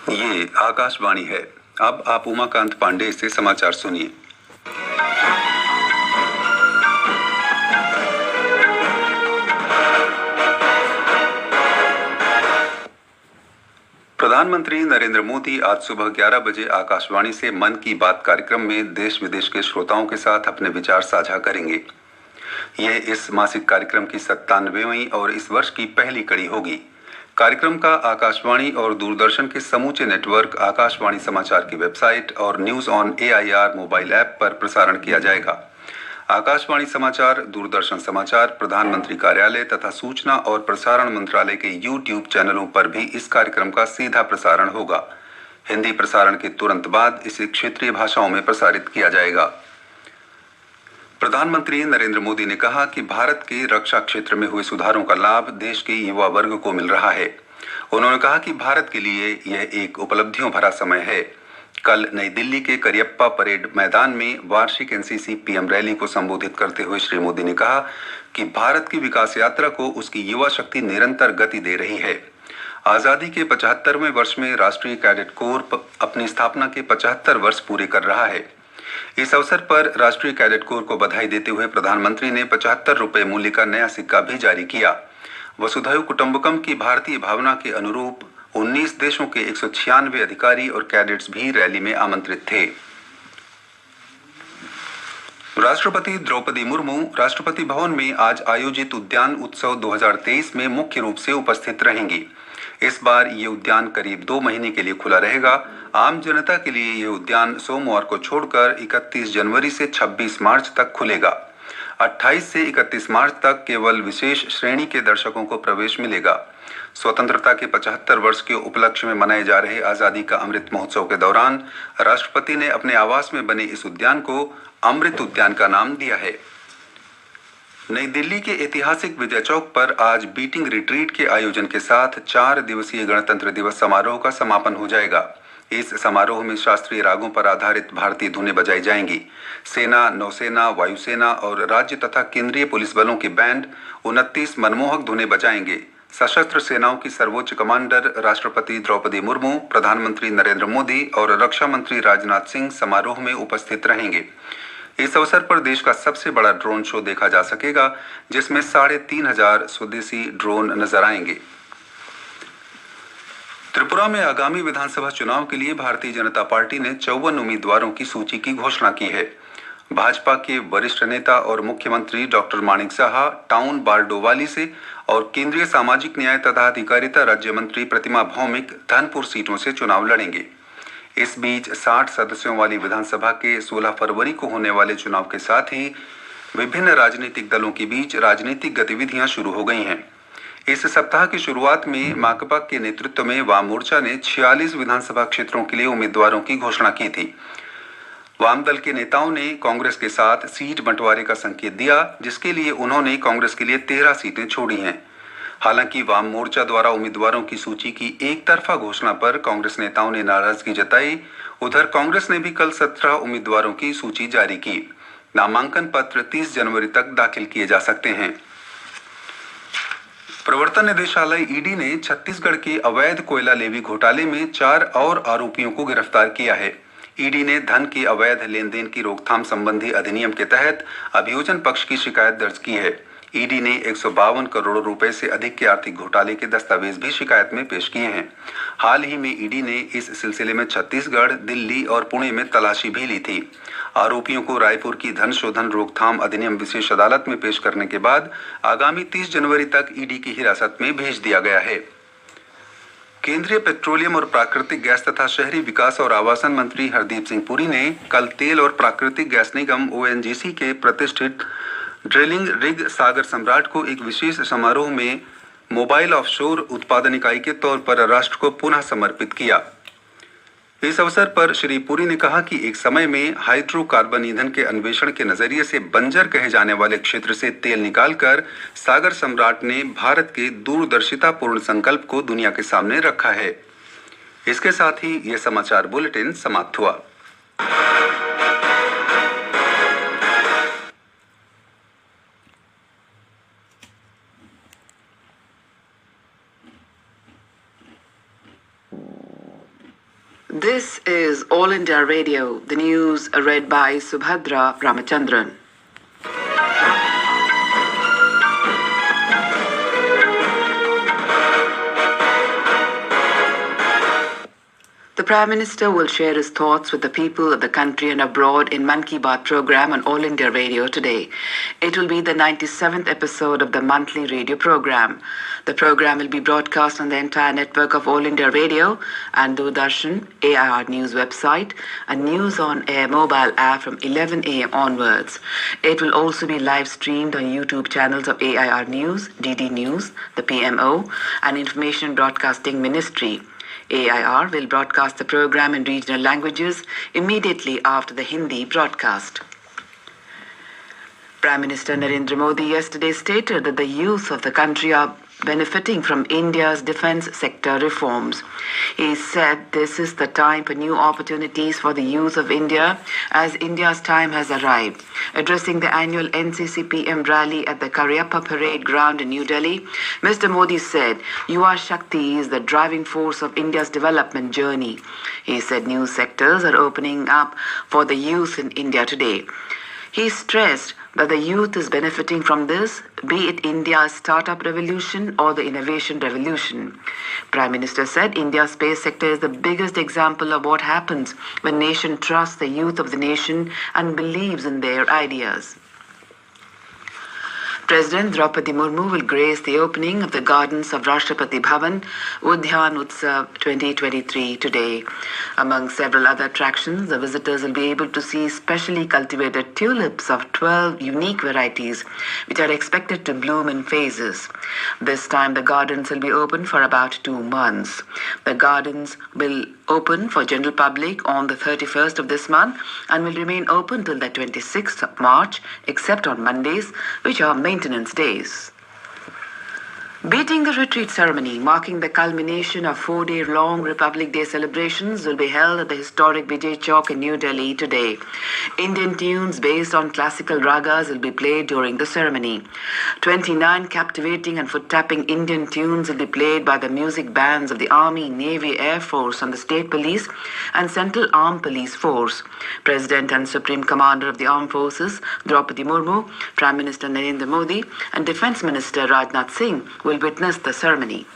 ये आकाशवाणी है। अब आप उमाकांत पांडे से समाचार सुनिए। प्रधानमंत्री नरेंद्र मोदी आज सुबह 11 बजे आकाशवाणी से मन की बात कार्यक्रम में देश विदेश के श्रोताओं के साथ अपने विचार साझा करेंगे। ये इस मासिक कार्यक्रम की 97वीं और इस वर्ष की पहली कड़ी होगी। कार्यक्रम का आकाशवाणी और दूरदर्शन के समूचे नेटवर्क, आकाशवाणी समाचार की वेबसाइट और news on AIR mobile app पर प्रसारण किया जाएगा। आकाशवाणी समाचार, दूरदर्शन समाचार, प्रधानमंत्री कार्यालय तथा सूचना और प्रसारण मंत्रालय के YouTube चैनलों पर भी इस कार्यक्रम का सीधा प्रसारण होगा। हिंदी प्रसारण के तुरंत बाद इसे क्षेत्रीय भाषाओं में प्रसारित किया जाएगा। प्रधानमंत्री नरेंद्र मोदी ने कहा कि भारत के रक्षा क्षेत्र में हुए सुधारों का लाभ देश के युवा वर्ग को मिल रहा है। उन्होंने कहा कि भारत के लिए यह एक उपलब्धियों भरा समय है। कल नई दिल्ली के करियप्पा परेड मैदान में वार्षिक NCC PM रैली को संबोधित करते हुए श्री मोदी ने कहा कि भारत की विकास यात्रा को उसकी युवा शक्ति निरंतर गति दे रही है। आजादी के 75वें वर्ष में राष्ट्रीय कैडेट कोर अपनी स्थापना के 75 वर्ष पूरे कर रहा है। इस अवसर पर राष्ट्रीय कैडेट कोर को बधाई देते हुए प्रधानमंत्री ने 75 रुपए मूल्य का नया सिक्का भी जारी किया। वसुधैव कुटुंबकम की भारतीय भावना के अनुरूप 19 देशों के 196 अधिकारी और कैडेट्स भी रैली में आमंत्रित थे। राष्ट्रपति द्रौपदी मुर्मू राष्ट्रपति भवन में आज आयोजित उद्यान उत्सव 2023 में मुख्य रूप से उपस्थित रहेंगी। इस बार ये उद्यान करीब 2 महीने के लिए खुला रहेगा। आम जनता के लिए यह उद्यान सोमवार को छोड़कर 31 जनवरी से 26 मार्च तक खुलेगा। 28 से 31 मार्च तक केवल विशेष श्रेणी के दर्शकों को प्रवेश मिलेगा। स्वतंत्रता के 75 वर्ष के उपलक्ष्य में मनाए जा रहे आजादी का अमृत महोत्सव के दौरान राष्ट्रपति ने अपने आवास में बने इस उद्यान को अमृत उद्यान का नाम दिया है। नई दिल्ली के ऐतिहासिक विजय चौक पर आज बीटिंग रिट्रीट के आयोजन के साथ 4 दिवसीय गणतंत्र दिवस समारोह का समापन हो जाएगा। इस समारोह में शास्त्रीय रागों पर आधारित भारतीय धुनें बजाई जाएंगी। सेना, नौसेना, वायुसेना और राज्य तथा केंद्रीय पुलिस बलों के बैंड 29 मनमोहक धुनें बजाएंगे। सशस्त्र सेनाओं की सर्वोच्च कमांडर राष्ट्रपति द्रौपदी मुर्मू, प्रधानमंत्री नरेंद्र मोदी और रक्षा मंत्री राजनाथ सिंह समारोह में उपस्थित रहेंगे। इस अवसर पर देश का सबसे बड़ा ड्रोन शो देखा जा सकेगा, जिसमें 3500 स्वदेशी ड्रोन नजर आएंगे। त्रिपुरा में आगामी विधानसभा चुनाव के लिए भारतीय जनता पार्टी ने 54 उम्मीदवारों की सूची की घोषणा की है। भाजपा के वरिष्ठ नेता और मुख्यमंत्री डॉक्टर माणिक साहा टाउन बारडोवाली से और केंद्रीय सामाजिक न्याय तथा अधिकारिता राज्य मंत्री प्रतिमा भौमिक धनपुर सीटों से चुनाव लड़ेंगे। इस बीच 60 सदस्यों वाली विधानसभा के 16 फरवरी को होने वाले चुनाव के साथ ही विभिन्न राजनीतिक दलों के बीच राजनीतिक गतिविधियां शुरू हो गई हैं। इस सप्ताह की शुरुआत में माकपा के नेतृत्व में वाम मोर्चा ने 46 विधानसभा क्षेत्रों के लिए उम्मीदवारों की घोषणा की थी। वाम दल के नेताओं ने कांग्रेस के साथ सीट बंटवारे का संकेत दिया, जिसके लिए उन्होंने कांग्रेस के लिए 13 सीटें छोड़ी हैं। हालांकि वाम मोर्चा द्वारा उम्मीदवारों की सूची की एक तरफा घोषणा पर कांग्रेस नेताओं ने नाराजगी जताई। उधर कांग्रेस ने भी कल 17 उम्मीदवारों की सूची जारी की। नामांकन पत्र 30 जनवरी तक दाखिल किए जा सकते हैं। प्रवर्तन निदेशालय ED ने छत्तीसगढ़ के अवैध कोयला लेवी घोटाले में 4 और आरोपियों को गिरफ्तार किया है। ED ने धन के अवैध लेन देन की रोकथाम संबंधी अधिनियम के तहत अभियोजन पक्ष की शिकायत दर्ज की है। ED ने 152 करोड़ रुपए से अधिक के आर्थिक घोटाले के दस्तावेज भी शिकायत में पेश किए हैं। हाल ही में ED ने इस सिलसिले में छत्तीसगढ़, दिल्ली और पुणे में तलाशी भी ली थी। आरोपियों को रायपुर की धन शोधन रोकथाम अधिनियम विशेष अदालत में पेश करने के बाद आगामी 30 जनवरी तक ED की हिरासत में भेज दिया गया है। केंद्रीय पेट्रोलियम और प्राकृतिक गैस तथा शहरी विकास और आवासन मंत्री हरदीप सिंह पुरी ने कल तेल और प्राकृतिक गैस निगम ONGC के प्रतिष्ठित ड्रिलिंग रिग सागर सम्राट को एक विशेष समारोह में मोबाइल ऑफशोर उत्पादन इकाई के तौर पर राष्ट्र को पुनः समर्पित किया। इस अवसर पर श्री पुरी ने कहा कि एक समय में हाइड्रोकार्बन ईंधन के अन्वेषण के नजरिए से बंजर कहे जाने वाले क्षेत्र से तेल निकालकर सागर सम्राट ने भारत के दूरदर्शितापूर्ण संकल्प को दुनिया के सामने रखा है। इसके साथ ही यह समाचार बुलेटिन समाप्त हुआ। This is All India Radio, the news read by Subhadra Ramachandran. The Prime Minister will share his thoughts with the people of the country and abroad in Mann Ki Baat program on All India Radio today. It will be the 97th episode of the monthly radio program. The program will be broadcast on the entire network of All India Radio and Doordarshan, AIR News website, and News on Air mobile app from 11 a.m. onwards. It will also be live streamed on YouTube channels of AIR News, DD News, the PMO, and Information Broadcasting Ministry. AIR will broadcast the program in regional languages immediately after the Hindi broadcast. Prime Minister Narendra Modi yesterday stated that the youth of the country are benefiting from India's defence sector reforms. He said this is the time for new opportunities for the youth of India as India's time has arrived. Addressing the annual NCC-PM rally at the Karyappa Parade Ground in New Delhi, Mr. Modi said, Yuva Shakti is the driving force of India's development journey. He said new sectors are opening up for the youth in India today. He stressed that the youth is benefiting from this, be it India's startup revolution or the innovation revolution. Prime Minister said India's space sector is the biggest example of what happens when nation trusts the youth of the nation and believes in their ideas. President Draupadi Murmu will grace the opening of the gardens of Rashtrapati Bhavan Udyan Utsav 2023 today. Among several other attractions, the visitors will be able to see specially cultivated tulips of 12 unique varieties, which are expected to bloom in phases. This time, the gardens will be open for about 2 months. The gardens will open for general public on the 31st of this month and will remain open till the 26th of March, except on Mondays, which are maintenance days. Beating the Retreat ceremony, marking the culmination of 4-day-long Republic Day celebrations, will be held at the historic Vijay Chowk in New Delhi today. Indian tunes based on classical ragas will be played during the ceremony. 29 captivating and foot-tapping Indian tunes will be played by the music bands of the Army, Navy, Air Force and the State Police and Central Armed Police Force. President and Supreme Commander of the Armed Forces, Draupadi Murmu, Prime Minister Narendra Modi and Defence Minister Rajnath Singh will witness the ceremony.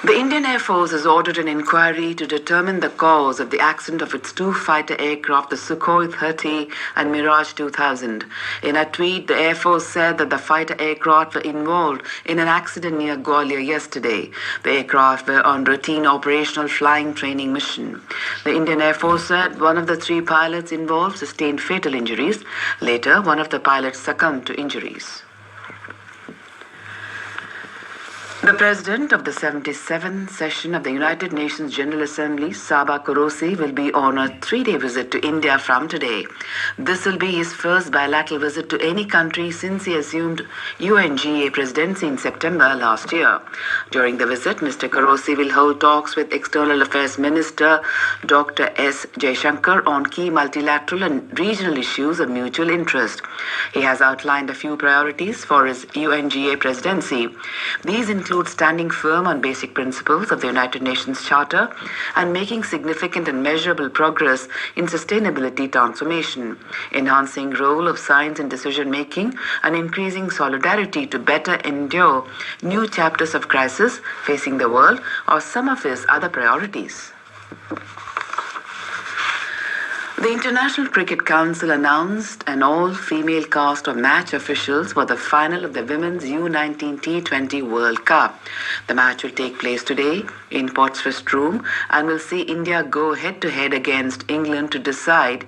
The Indian Air Force has ordered an inquiry to determine the cause of the accident of its 2 fighter aircraft, the Sukhoi 30 and Mirage 2000. In a tweet, the Air Force said that the fighter aircraft were involved in an accident near Gwalior yesterday. The aircraft were on routine operational flying training mission. The Indian Air Force said one of the 3 pilots involved sustained fatal injuries. Later, one of the pilots succumbed to injuries. The President of the 77th session of the United Nations General Assembly, Saba Korosi, will be on a 3-day visit to India from today. This will be his first bilateral visit to any country since he assumed UNGA presidency in September last year. During the visit, Mr. Korosi will hold talks with External Affairs Minister Dr. S. Jaishankar on key multilateral and regional issues of mutual interest. He has outlined a few priorities for his UNGA presidency. These include standing firm on basic principles of the United Nations Charter and making significant and measurable progress in sustainability transformation, enhancing role of science in decision-making, and increasing solidarity to better endure new chapters of crisis facing the world are some of his other priorities. The International Cricket Council announced an all-female cast of match officials for the final of the Women's U19 T20 World Cup. The match will take place today in Pottsford Room and will see India go head-to-head against England to decide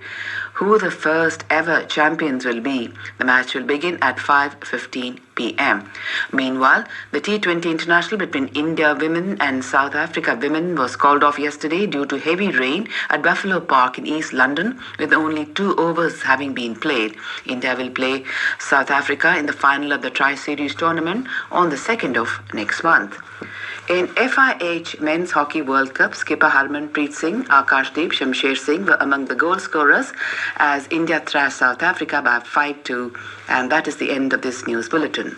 who the first ever champions will be. The match will begin at 5:15 p.m. Meanwhile, the T20 International between India women and South Africa women was called off yesterday due to heavy rain at Buffalo Park in East London, with only 2 overs having been played. India will play South Africa in the final of the Tri-Series tournament on the 2nd of next month. In FIH Men's Hockey World Cup, skipper Harmanpreet Singh, Akashdeep, Shamsher Singh were among the goal scorers as India thrashed South Africa by 5-2. And that is the end of this news bulletin.